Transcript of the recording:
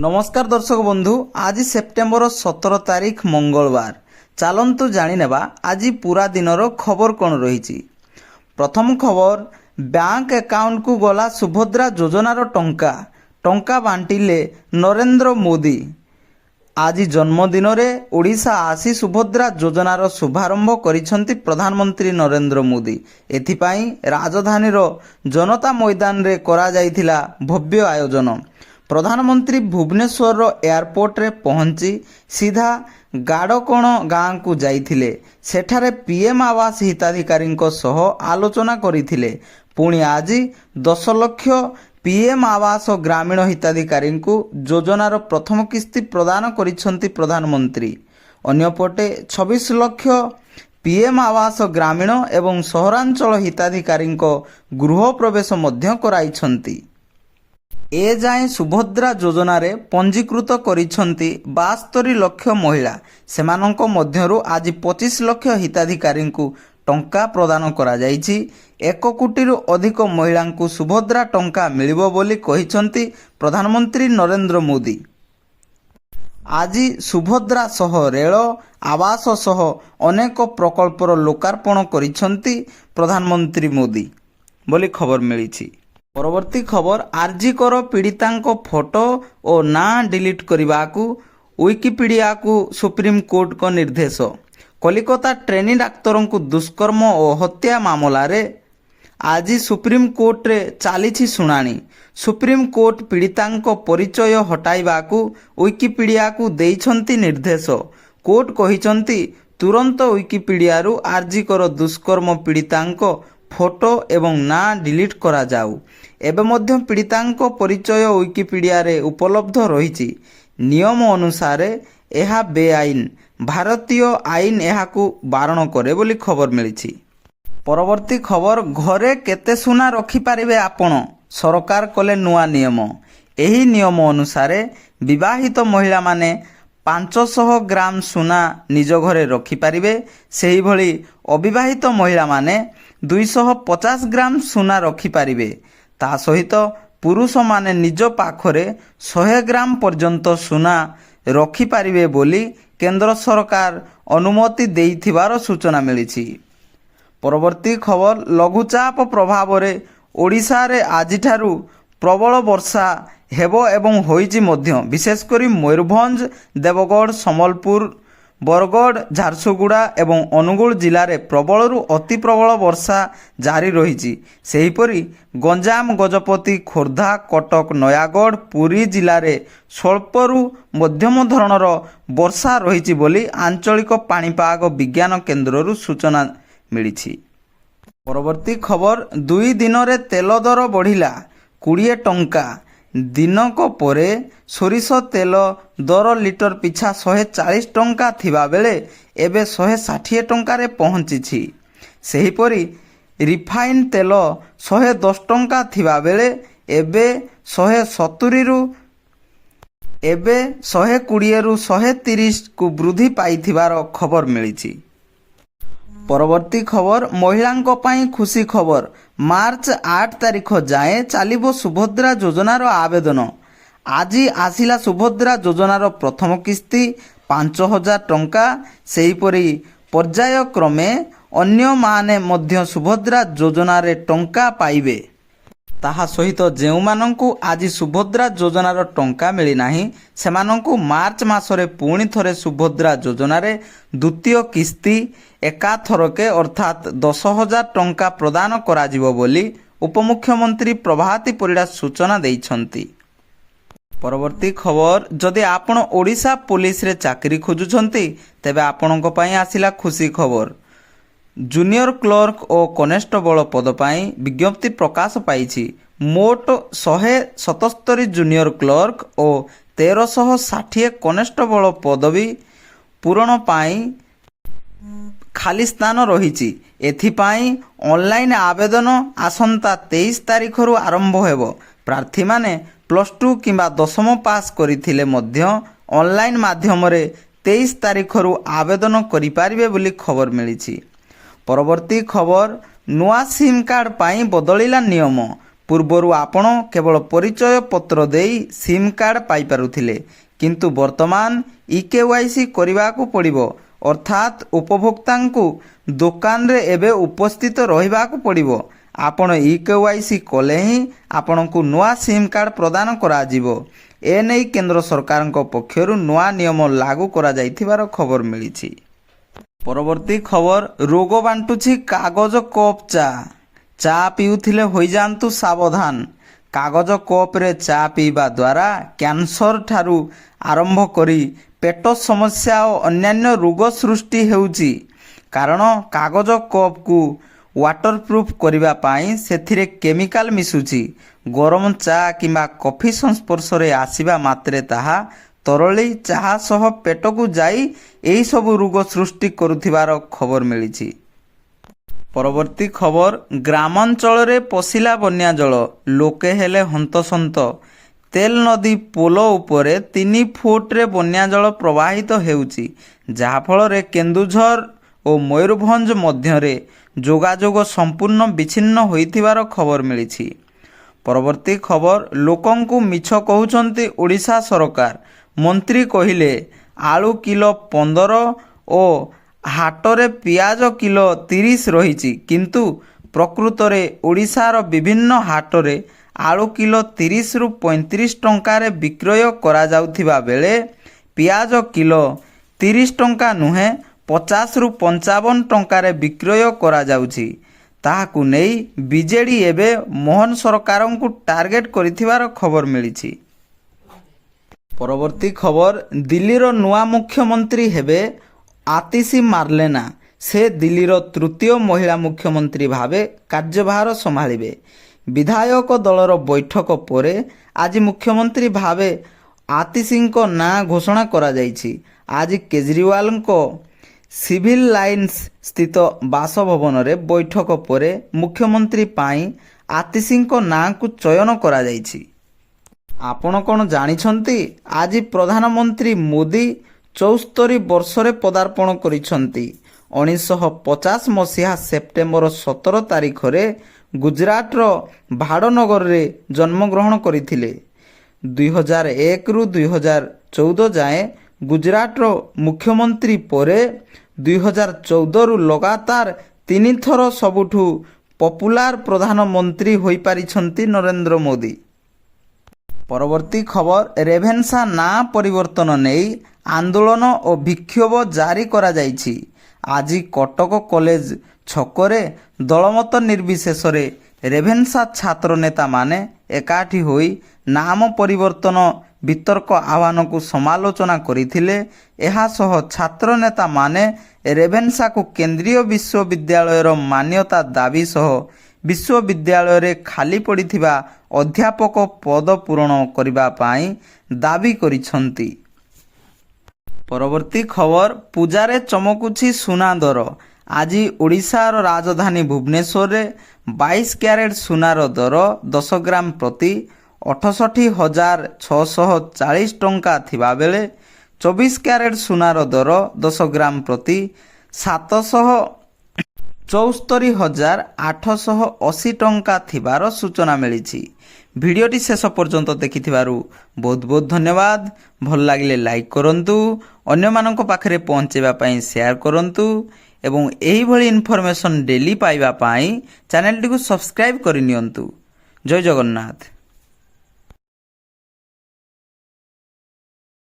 নমস্কার দর্শক বন্ধু, আজ সেপ্টেম্বর 17 তারিখ মঙ্গলবার। চালন্তু জানিনেবা আজি পুরা দিনর খবর কোণ রয়েছে। প্রথম খবর, ব্যাঙ্ক আকাউন্টকু গলা সুভদ্রা যোজনার টঙ্কা টঙ্কা বাଣ୍ଟିଲେ নরেন্দ্র মোদি। আজি জন্মদিନରେ ওড়িশা আসি সুভদ্রা যোজনার শুভারম্ভ করিছন্তি প্রধানমন্ত্রী নরেন্দ্র মোদি। এথিপাই রাজধানীর জনতা ময়দাନରେ କରାଯାଇଥିଲା ভব্য আয়োজন। ପ୍ରଧାନମନ୍ତ୍ରୀ ଭୁବନେଶ୍ୱରର ଏୟାରପୋର୍ଟରେ ପହଞ୍ଚି ସିଧା ଗାଡ଼କଣ ଗାଁକୁ ଯାଇଥିଲେ। ସେଠାରେ ପିଏମ୍ ଆବାସ ହିତାଧିକାରୀଙ୍କ ସହ ଆଲୋଚନା କରିଥିଲେ। ପୁଣି ଆଜି 10 ଲକ୍ଷ ପିଏମ୍ ଆବାସ ଗ୍ରାମୀଣ ହିତାଧିକାରୀଙ୍କୁ ଯୋଜନାର ପ୍ରଥମ କିସ୍ତି ପ୍ରଦାନ କରିଛନ୍ତି ପ୍ରଧାନମନ୍ତ୍ରୀ। ଅନ୍ୟପଟେ 26 ଲକ୍ଷ ପିଏମ୍ ଆବାସ ଗ୍ରାମୀଣ ଏବଂ ସହରାଞ୍ଚଳ ହିତାଧିକାରୀଙ୍କ ଗୃହ ପ୍ରବେଶ ମଧ୍ୟ କରାଇଛନ୍ତି। ଏଯାଏଁ ସୁଭଦ୍ରା ଯୋଜନାରେ ପଞ୍ଜୀକୃତ କରିଛନ୍ତି 72 ଲକ୍ଷ ମହିଳା। ସେମାନଙ୍କ ମଧ୍ୟରୁ ଆଜି 25 ଲକ୍ଷ ହିତାଧିକାରୀଙ୍କୁ ଟଙ୍କା ପ୍ରଦାନ କରାଯାଇଛି। 1 କୋଟିରୁ ଅଧିକ ମହିଳାଙ୍କୁ ସୁଭଦ୍ରା ଟଙ୍କା ମିଳିବ ବୋଲି କହିଛନ୍ତି ପ୍ରଧାନମନ୍ତ୍ରୀ ନରେନ୍ଦ୍ର ମୋଦି। ଆଜି ସୁଭଦ୍ରା ସହ ରେଳ ଆବାସ ସହ ଅନେକ ପ୍ରକଳ୍ପର ଲୋକାର୍ପଣ କରିଛନ୍ତି ପ୍ରଧାନମନ୍ତ୍ରୀ ମୋଦି ବୋଲି ଖବର ମିଳିଛି। ପରବର୍ତ୍ତୀ ଖବର, ଆର୍ଜିକର ପୀଡ଼ିତାଙ୍କ ଫଟୋ ଓ ନାଁ ଡିଲିଟ୍ କରିବାକୁ ୱିକିପିଡ଼ିଆକୁ ସୁପ୍ରିମକୋର୍ଟଙ୍କ ନିର୍ଦ୍ଦେଶ। କଲିକତା ଟ୍ରେନି ଡାକ୍ତରଙ୍କୁ ଦୁଷ୍କର୍ମ ଓ ହତ୍ୟା ମାମଲାରେ ଆଜି ସୁପ୍ରିମକୋର୍ଟରେ ଚାଲିଛି ଶୁଣାଣି। ସୁପ୍ରିମକୋର୍ଟ ପୀଡ଼ିତାଙ୍କ ପରିଚୟ ହଟାଇବାକୁ ୱିକିପିଡ଼ିଆକୁ ଦେଇଛନ୍ତି ନିର୍ଦ୍ଦେଶ। କୋର୍ଟ କହିଛନ୍ତି ତୁରନ୍ତ ୱିକିପିଡ଼ିଆରୁ ଆର୍ଜିକର ଦୁଷ୍କର୍ମ ପୀଡ଼ିତାଙ୍କ ଫଟୋ ଏବଂ ନାଁ ଡିଲିଟ୍ କରାଯାଉ। ଏବେ ମଧ୍ୟ ପୀଡ଼ିତାଙ୍କ ପରିଚୟ ୱିକିପିଡ଼ିଆରେ ଉପଲବ୍ଧ ରହିଛି। ନିୟମ ଅନୁସାରେ ଏହା ବେଆଇନ। ଭାରତୀୟ ଆଇନ ଏହାକୁ ବାରଣ କରେ ବୋଲି ଖବର ମିଳିଛି। ପରବର୍ତ୍ତୀ ଖବର, ଘରେ କେତେ ସୁନା ରଖିପାରିବେ ଆପଣ? ସରକାର କଲେ ନୂଆ ନିୟମ। ଏହି ନିୟମ ଅନୁସାରେ ବିବାହିତ ମହିଳାମାନେ 500 ଗ୍ରାମ ସୁନା ନିଜ ଘରେ ରଖିପାରିବେ। ସେହିଭଳି ଅବିବାହିତ ମହିଳାମାନେ 250 ଗ୍ରାମ ସୁନା ରଖିପାରିବେ। ତା ସହିତ ପୁରୁଷମାନେ ନିଜ ପାଖରେ 100 ଗ୍ରାମ ପର୍ଯ୍ୟନ୍ତ ସୁନା ରଖିପାରିବେ ବୋଲି କେନ୍ଦ୍ର ସରକାର ଅନୁମତି ଦେଇଥିବାର ସୂଚନା ମିଳିଛି। ପରବର୍ତ୍ତୀ ଖବର, ଲଘୁଚାପ ପ୍ରଭାବରେ ଓଡ଼ିଶାରେ ଆଜିଠାରୁ ପ୍ରବଳ ବର୍ଷା ହେବ ଏବଂ ହୋଇଛି ମଧ୍ୟ। ବିଶେଷ କରି ମୟୂରଭଞ୍ଜ, ଦେବଗଡ଼, ସମ୍ବଲପୁର, ବରଗଡ଼, ଝାରସୁଗୁଡ଼ା ଏବଂ ଅନୁଗୁଳ ଜିଲ୍ଲାରେ ପ୍ରବଳରୁ ଅତି ପ୍ରବଳ ବର୍ଷା ଜାରି ରହିଛି। ସେହିପରି ଗଞ୍ଜାମ, ଗଜପତି, ଖୋର୍ଦ୍ଧା, କଟକ, ନୟାଗଡ଼, ପୁରୀ ଜିଲ୍ଲାରେ ସ୍ୱଳ୍ପରୁ ମଧ୍ୟମ ଧରଣର ବର୍ଷା ରହିଛି ବୋଲି ଆଞ୍ଚଳିକ ପାଣିପାଗ ବିଜ୍ଞାନ କେନ୍ଦ୍ରରୁ ସୂଚନା ମିଳିଛି। ପରବର୍ତ୍ତୀ ଖବର, 2 ଦିନରେ ତେଲ ଦର ବଢ଼ିଲା 20 ଟଙ୍କା। ଦିନକ ପରେ ସୋରିଷ ତେଲ ଦର ଲିଟର ପିଛା 140 ଟଙ୍କା ଥିବାବେଳେ ଏବେ 160 ଟଙ୍କାରେ ପହଞ୍ଚିଛି। ସେହିପରି ରିଫାଇନ୍ ତେଲ 110 ଟଙ୍କା ଥିବାବେଳେ ଏବେ 120ରୁ 130କୁ ବୃଦ୍ଧି ପାଇଥିବାର ଖବର ମିଳିଛି। ପରବର୍ତ୍ତୀ ଖବର, ମହିଳାଙ୍କ ପାଇଁ ଖୁସି ଖବର। ମାର୍ଚ୍ଚ 8 ତାରିଖ ଯାଏଁ ଚାଲିବ ସୁଭଦ୍ରା ଯୋଜନାର ଆବେଦନ। ଆଜି ଆସିଲା ସୁଭଦ୍ରା ଯୋଜନାର ପ୍ରଥମ କିସ୍ତି 5000 ଟଙ୍କା। ସେହିପରି ପର୍ଯ୍ୟାୟକ୍ରମେ ଅନ୍ୟମାନେ ମଧ୍ୟ ସୁଭଦ୍ରା ଯୋଜନାରେ ଟଙ୍କା ପାଇବେ। ତାହା ସହିତ ଯେଉଁମାନଙ୍କୁ ଆଜି ସୁଭଦ୍ରା ଯୋଜନାର ଟଙ୍କା ମିଳିନାହିଁ ସେମାନଙ୍କୁ ମାର୍ଚ୍ଚ ମାସରେ ପୁଣି ଥରେ ସୁଭଦ୍ରା ଯୋଜନାରେ ଦ୍ୱିତୀୟ କିସ୍ତି ଏକାଥରକେ ଅର୍ଥାତ୍ 10,000 ଟଙ୍କା ପ୍ରଦାନ କରାଯିବ ବୋଲି ଉପମୁଖ୍ୟମନ୍ତ୍ରୀ ପ୍ରଭାତୀ ପରିଡ଼ା ସୂଚନା ଦେଇଛନ୍ତି। ପରବର୍ତ୍ତୀ ଖବର, ଯଦି ଆପଣ ଓଡ଼ିଶା ପୋଲିସରେ ଚାକିରି ଖୋଜୁଛନ୍ତି ତେବେ ଆପଣଙ୍କ ପାଇଁ ଆସିଲା ଖୁସି ଖବର। ଜୁନିୟର କ୍ଲର୍କ ଓ କନେଷ୍ଟବଳ ପଦ ପାଇଁ ବିଜ୍ଞପ୍ତି ପ୍ରକାଶ ପାଇଛି। ମୋଟ 177 ଜୁନିୟର କ୍ଲର୍କ ଓ 1360 କନେଷ୍ଟବଳ ପଦବୀ ପୂରଣ ପାଇଁ ଖାଲି ସ୍ଥାନ ରହିଛି। ଏଥିପାଇଁ ଅନଲାଇନ୍ ଆବେଦନ ଆସନ୍ତା 23 ତାରିଖରୁ ଆରମ୍ଭ ହେବ। ପ୍ରାର୍ଥୀମାନେ +2 କିମ୍ବା 10ମ ପାସ୍ କରିଥିଲେ ମଧ୍ୟ ଅନଲାଇନ୍ ମାଧ୍ୟମରେ 23 ତାରିଖରୁ ଆବେଦନ କରିପାରିବେ ବୋଲି ଖବର ମିଳିଛି। ପରବର୍ତ୍ତୀ ଖବର, ନୂଆ ସିମ୍ କାର୍ଡ଼ ପାଇଁ ବଦଳିଲା ନିୟମ। ପୂର୍ବରୁ ଆପଣ କେବଳ ପରିଚୟ ପତ୍ର ଦେଇ ସିମ୍ କାର୍ଡ଼ ପାଇପାରୁଥିଲେ, କିନ୍ତୁ ବର୍ତ୍ତମାନ ଇକେୱାଇସି କରିବାକୁ ପଡ଼ିବ, ଅର୍ଥାତ୍ ଉପଭୋକ୍ତାଙ୍କୁ ଦୋକାନରେ ଏବେ ଉପସ୍ଥିତ ରହିବାକୁ ପଡ଼ିବ। ଆପଣ ଇକେୱାଇସି କଲେ ହିଁ ଆପଣଙ୍କୁ ନୂଆ ସିମ୍ କାର୍ଡ଼ ପ୍ରଦାନ କରାଯିବ। ଏନେଇ କେନ୍ଦ୍ର ସରକାରଙ୍କ ପକ୍ଷରୁ ନୂଆ ନିୟମ ଲାଗୁ କରାଯାଇଥିବାର ଖବର ମିଳିଛି। ପରବର୍ତ୍ତୀ ଖବର, ରୋଗ ବାଣ୍ଟୁଛି କାଗଜ କପ୍ ଚା ପିଉଥିଲେ ହୋଇଯାଆନ୍ତୁ ସାବଧାନ। କାଗଜ କପ୍ରେ ଚା ପିଇବା ଦ୍ୱାରା କ୍ୟାନ୍ସର ଠାରୁ ଆରମ୍ଭ କରି ପେଟ ସମସ୍ୟା ଓ ଅନ୍ୟାନ୍ୟ ରୋଗ ସୃଷ୍ଟି ହେଉଛି। କାରଣ କାଗଜ କପ୍କୁ ୱାଟରପ୍ରୁଫ୍ କରିବା ପାଇଁ ସେଥିରେ କେମିକାଲ ମିଶୁଛି। ଗରମ ଚା କିମ୍ବା କଫି ସଂସ୍ପର୍ଶରେ ଆସିବା ମାତ୍ରେ ତାହା ତରଳି ଚାହା ସହ ପେଟକୁ ଯାଇ ଏହିସବୁ ରୋଗ ସୃଷ୍ଟି କରୁଥିବାର ଖବର ମିଳିଛି। ପରବର୍ତ୍ତୀ ଖବର, ଗ୍ରାମାଞ୍ଚଳରେ ପଶିଲା ବନ୍ୟା ଜଳ, ଲୋକେ ହେଲେ ହନ୍ତସନ୍ତ। ତେଲ ନଦୀ ପୋଲ ଉପରେ 3 ଫୁଟରେ ବନ୍ୟା ଜଳ ପ୍ରବାହିତ ହେଉଛି, ଯାହାଫଳରେ କେନ୍ଦୁଝର ଓ ମୟୂରଭଞ୍ଜ ମଧ୍ୟରେ ଯୋଗାଯୋଗ ସମ୍ପୂର୍ଣ୍ଣ ବିଚ୍ଛିନ୍ନ ହୋଇଥିବାର ଖବର ମିଳିଛି। ପରବର୍ତ୍ତୀ ଖବର, ଲୋକଙ୍କୁ ମିଛ କହୁଛନ୍ତି ଓଡ଼ିଶା ସରକାର। ମନ୍ତ୍ରୀ କହିଲେ ଆଳୁ କିଲୋ 15 ଓ ହାଟରେ ପିଆଜ କିଲୋ 30 ରହିଛି, କିନ୍ତୁ ପ୍ରକୃତରେ ଓଡ଼ିଶାର ବିଭିନ୍ନ ହାଟରେ ଆଳୁ କିଲୋ 30ରୁ 35 ଟଙ୍କାରେ ବିକ୍ରୟ କରାଯାଉଥିବା ବେଳେ ପିଆଜ କିଲୋ 30 ଟଙ୍କା ନୁହେଁ 50ରୁ 55 ଟଙ୍କାରେ ବିକ୍ରୟ କରାଯାଉଛି। ତାହାକୁ ନେଇ ବିଜେଡି ଏବେ ମୋହନ ସରକାରଙ୍କୁ ଟାର୍ଗେଟ କରିଥିବାର ଖବର ମିଳିଛି। ପରବର୍ତ୍ତୀ ଖବର, ଦିଲ୍ଲୀର ନୂଆ ମୁଖ୍ୟମନ୍ତ୍ରୀ ହେବେ ଆତିଶି ମାର୍ଲେନା। ସେ ଦିଲ୍ଲୀର ତୃତୀୟ ମହିଳା ମୁଖ୍ୟମନ୍ତ୍ରୀ ଭାବେ କାର୍ଯ୍ୟଭାର ସମ୍ଭାଳିବେ। ବିଧାୟକ ଦଳର ବୈଠକ ପରେ ଆଜି ମୁଖ୍ୟମନ୍ତ୍ରୀ ଭାବେ ଆତିଶିଙ୍କ ନାଁ ଘୋଷଣା କରାଯାଇଛି। ଆଜି କେଜରିୱାଲଙ୍କ ସିଭିଲ ଲାଇନ୍ସ ସ୍ଥିତ ବାସଭବନରେ ବୈଠକ ପରେ ମୁଖ୍ୟମନ୍ତ୍ରୀ ପାଇଁ ଆତିଶିଙ୍କ ନାଁକୁ ଚୟନ କରାଯାଇଛି। ଆପଣ କ'ଣ ଜାଣିଛନ୍ତି, ଆଜି ପ୍ରଧାନମନ୍ତ୍ରୀ ମୋଦି 74 ବର୍ଷରେ ପଦାର୍ପଣ କରିଛନ୍ତି। 1950 ମସିହା ସେପ୍ଟେମ୍ବର 17 ତାରିଖରେ ଗୁଜରାଟର ଭାଡ଼ନଗରରେ ଜନ୍ମଗ୍ରହଣ କରିଥିଲେ। 2001ରୁ 2014 ଯାଏଁ ଗୁଜରାଟର ମୁଖ୍ୟମନ୍ତ୍ରୀ ପରେ 2014ରୁ ଲଗାତାର 3 ଥର ସବୁଠୁ ପପୁଲାର ପ୍ରଧାନମନ୍ତ୍ରୀ ହୋଇପାରିଛନ୍ତି ନରେନ୍ଦ୍ର ମୋଦି। ପରବର୍ତ୍ତୀ ଖବର, ରେଭେନ୍ସା ନାଁ ପରିବର୍ତ୍ତନ ନେଇ ଆନ୍ଦୋଳନ ଓ ବିକ୍ଷୋଭ ଜାରି କରାଯାଇଛି। ଆଜି କଟକ କଲେଜ ଛକରେ ଦଳମତ ନିର୍ବିଶେଷରେ ରେଭେନ୍ସା ଛାତ୍ର ନେତାମାନେ ଏକାଠି ହୋଇ ନାମ ପରିବର୍ତ୍ତନ ବିତର୍କ ଆହ୍ୱାନକୁ ସମାଲୋଚନା କରିଥିଲେ। ଏହାସହ ଛାତ୍ର ନେତାମାନେ ରେଭେନ୍ସାକୁ କେନ୍ଦ୍ରୀୟ ବିଶ୍ୱବିଦ୍ୟାଳୟର ମାନ୍ୟତା ଦାବି ସହ ବିଶ୍ୱବିଦ୍ୟାଳୟରେ ଖାଲି ପଡ଼ିଥିବା ଅଧ୍ୟାପକ ପଦ ପୂରଣ କରିବା ପାଇଁ ଦାବି କରିଛନ୍ତି। ପରବର୍ତ୍ତୀ ଖବର, ପୂଜାରେ ଚମକୁଛି ସୁନା ଦର। ଆଜି ଓଡ଼ିଶାର ରାଜଧାନୀ ଭୁବନେଶ୍ୱରରେ 22 କ୍ୟାରେଟ୍ ସୁନାର ଦର 10 ଗ୍ରାମ ପ୍ରତି 68,640 ଟଙ୍କା ଥିବାବେଳେ 24 କ୍ୟାରେଟ୍ ସୁନାର ଦର 10 ଗ୍ରାମ ପ୍ରତି 774,880 ଟଙ୍କା ଥିବାର ସୂଚନା ମିଳିଛି। ଭିଡ଼ିଓଟି ଶେଷ ପର୍ଯ୍ୟନ୍ତ ଦେଖିଥିବାରୁ ବହୁତ ବହୁତ ଧନ୍ୟବାଦ। ଭଲ ଲାଗିଲେ ଲାଇକ୍ କରନ୍ତୁ, ଅନ୍ୟମାନଙ୍କ ପାଖରେ ପହଞ୍ଚାଇବା ପାଇଁ ସେୟାର କରନ୍ତୁ ଏବଂ ଏହିଭଳି ଇନଫର୍ମେସନ୍ ଡେଲି ପାଇବା ପାଇଁ ଚ୍ୟାନେଲଟିକୁ ସବସ୍କ୍ରାଇବ୍ କରିନିଅନ୍ତୁ। ଜୟ ଜଗନ୍ନାଥ।